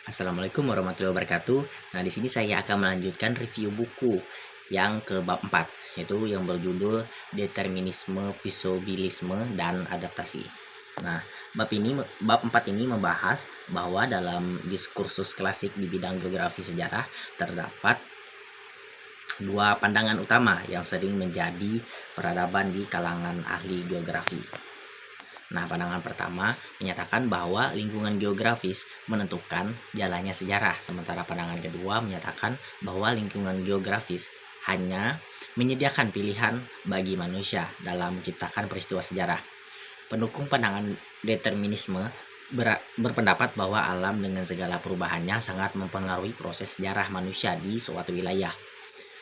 Assalamualaikum warahmatullahi wabarakatuh. Nah, di sini saya akan melanjutkan review buku yang ke bab 4, yaitu yang berjudul Determinisme, Psikobilisme, dan Adaptasi. Nah, bab 4 ini membahas bahwa dalam diskursus klasik di bidang geografi sejarah terdapat dua pandangan utama yang sering menjadi peradaban di kalangan ahli geografi. Nah, pandangan pertama menyatakan bahwa lingkungan geografis menentukan jalannya sejarah, sementara pandangan kedua menyatakan bahwa lingkungan geografis hanya menyediakan pilihan bagi manusia dalam menciptakan peristiwa sejarah. Pendukung pandangan determinisme berpendapat bahwa alam dengan segala perubahannya sangat mempengaruhi proses sejarah manusia di suatu wilayah.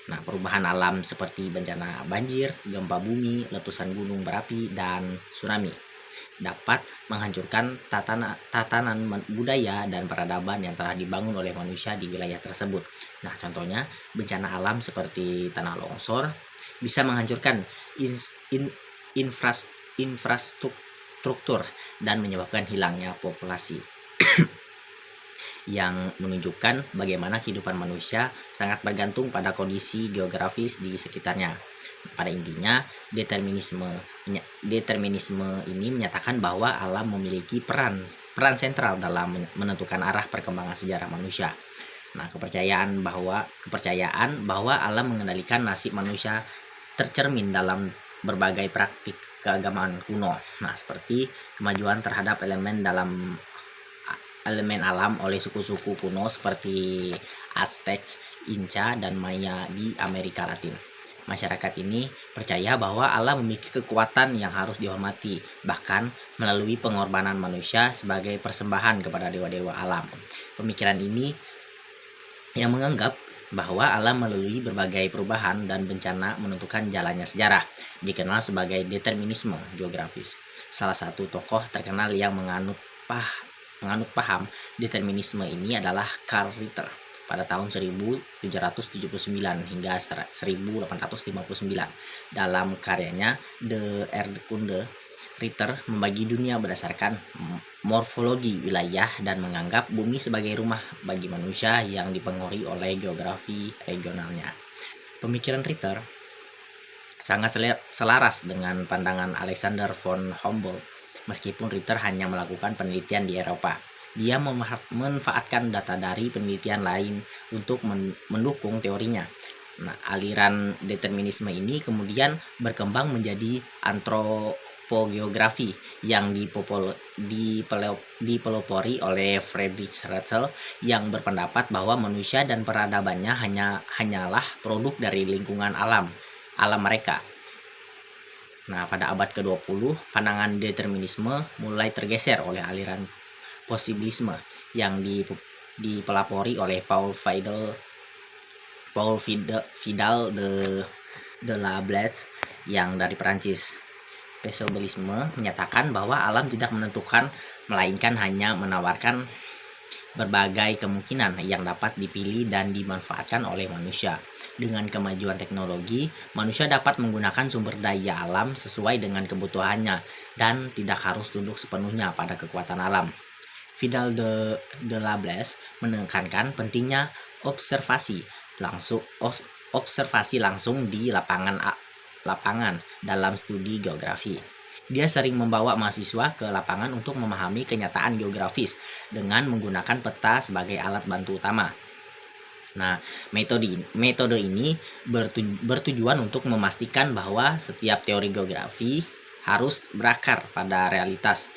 Nah, perubahan alam seperti bencana banjir, gempa bumi, letusan gunung berapi, dan tsunami dapat menghancurkan tatanan budaya dan peradaban yang telah dibangun oleh manusia di wilayah tersebut. Nah, contohnya bencana alam seperti tanah longsor bisa menghancurkan infrastruktur dan menyebabkan hilangnya populasi yang menunjukkan bagaimana kehidupan manusia sangat bergantung pada kondisi geografis di sekitarnya. Pada intinya, determinisme ini menyatakan bahwa alam memiliki peran sentral dalam menentukan arah perkembangan sejarah manusia. Nah, kepercayaan bahwa alam mengendalikan nasib manusia tercermin dalam berbagai praktik keagamaan kuno. Nah, seperti kemajuan terhadap elemen alam oleh suku-suku kuno seperti Aztec, Inca, dan Maya di Amerika Latin. Masyarakat ini percaya bahwa alam memiliki kekuatan yang harus dihormati, bahkan melalui pengorbanan manusia sebagai persembahan kepada dewa-dewa alam. Pemikiran ini yang menganggap bahwa alam melalui berbagai perubahan dan bencana menentukan jalannya sejarah, dikenal sebagai determinisme geografis. Salah satu tokoh terkenal yang menganut paham determinisme ini adalah Karl Ritter pada tahun 1779 hingga 1859. Dalam karyanya De Erdkunde, Ritter membagi dunia berdasarkan morfologi wilayah dan menganggap bumi sebagai rumah bagi manusia yang dipengaruhi oleh geografi regionalnya. Pemikiran Ritter sangat selaras dengan pandangan Alexander von Humboldt. Meskipun Ritter hanya melakukan penelitian di Eropa, dia memanfaatkan data dari penelitian lain untuk mendukung teorinya. Nah, aliran determinisme ini kemudian berkembang menjadi antropogeografi yang dipelopori oleh Friedrich Ratzel yang berpendapat bahwa manusia dan peradabannya hanyalah produk dari lingkungan alam mereka. Nah, pada abad ke-20, pandangan determinisme mulai tergeser oleh aliran posibilisme yang dipelopori oleh Paul Vidal de la Blaise yang dari Perancis. Psikobilisme menyatakan bahwa alam tidak menentukan, melainkan hanya menawarkan berbagai kemungkinan yang dapat dipilih dan dimanfaatkan oleh manusia. Dengan kemajuan teknologi, manusia dapat menggunakan sumber daya alam sesuai dengan kebutuhannya dan tidak harus tunduk sepenuhnya pada kekuatan alam. Vidal de la Blaise menekankan pentingnya observasi langsung di lapangan dalam studi geografi. Dia sering membawa mahasiswa ke lapangan untuk memahami kenyataan geografis dengan menggunakan peta sebagai alat bantu utama. Nah, metode ini bertujuan untuk memastikan bahwa setiap teori geografi harus berakar pada realitas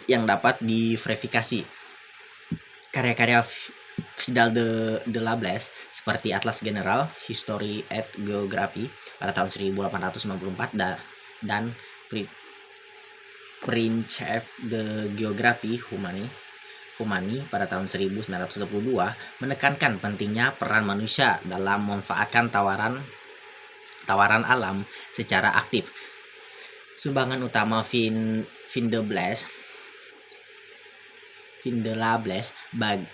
yang dapat diverifikasi. Karya-karya Vidal de la Blaise seperti Atlas General History et Geography pada tahun 1894 dan Principe de Geographie Humani pada tahun 1922 menekankan pentingnya peran manusia dalam memanfaatkan tawaran alam secara aktif. Sumbangan utama Vin de la Blaise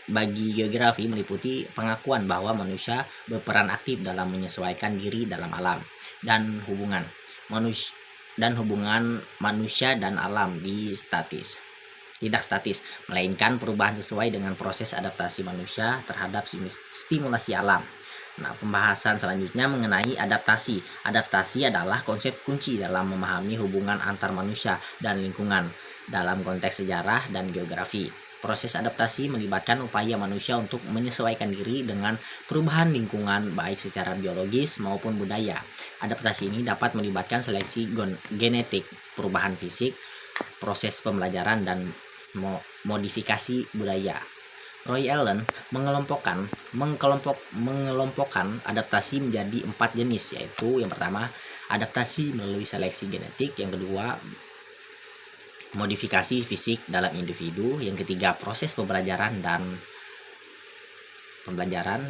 bagi geografi meliputi pengakuan bahwa manusia berperan aktif dalam menyesuaikan diri dalam alam dan hubungan manusia dan alam di statis. tidak statis, melainkan perubahan sesuai dengan proses adaptasi manusia terhadap stimulasi alam. Nah, pembahasan selanjutnya mengenai adaptasi. Adaptasi adalah konsep kunci dalam memahami hubungan antar manusia dan lingkungan dalam konteks sejarah dan geografi. Proses adaptasi melibatkan upaya manusia untuk menyesuaikan diri dengan perubahan lingkungan baik secara biologis maupun budaya. Adaptasi ini dapat melibatkan seleksi genetik, perubahan fisik, proses pembelajaran, dan modifikasi budaya. Roy Allen mengelompokkan adaptasi menjadi 4 jenis, yaitu yang pertama adaptasi melalui seleksi genetik, yang kedua modifikasi fisik dalam individu, yang ketiga proses pembelajaran,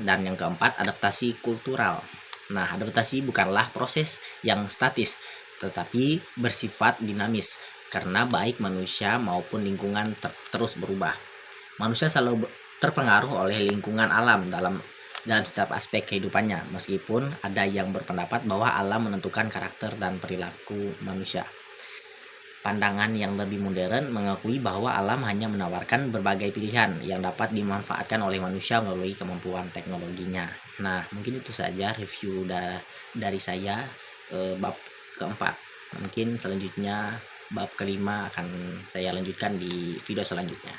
dan yang keempat adaptasi kultural. Nah, adaptasi bukanlah proses yang statis, tetapi bersifat dinamis karena baik manusia maupun lingkungan terus berubah. Manusia selalu terpengaruh oleh lingkungan alam dalam setiap aspek kehidupannya, meskipun ada yang berpendapat bahwa alam menentukan karakter dan perilaku manusia. Pandangan yang lebih modern mengakui bahwa alam hanya menawarkan berbagai pilihan yang dapat dimanfaatkan oleh manusia melalui kemampuan teknologinya. Nah, mungkin itu saja review dari saya bab keempat. Mungkin selanjutnya bab kelima akan saya lanjutkan di video selanjutnya.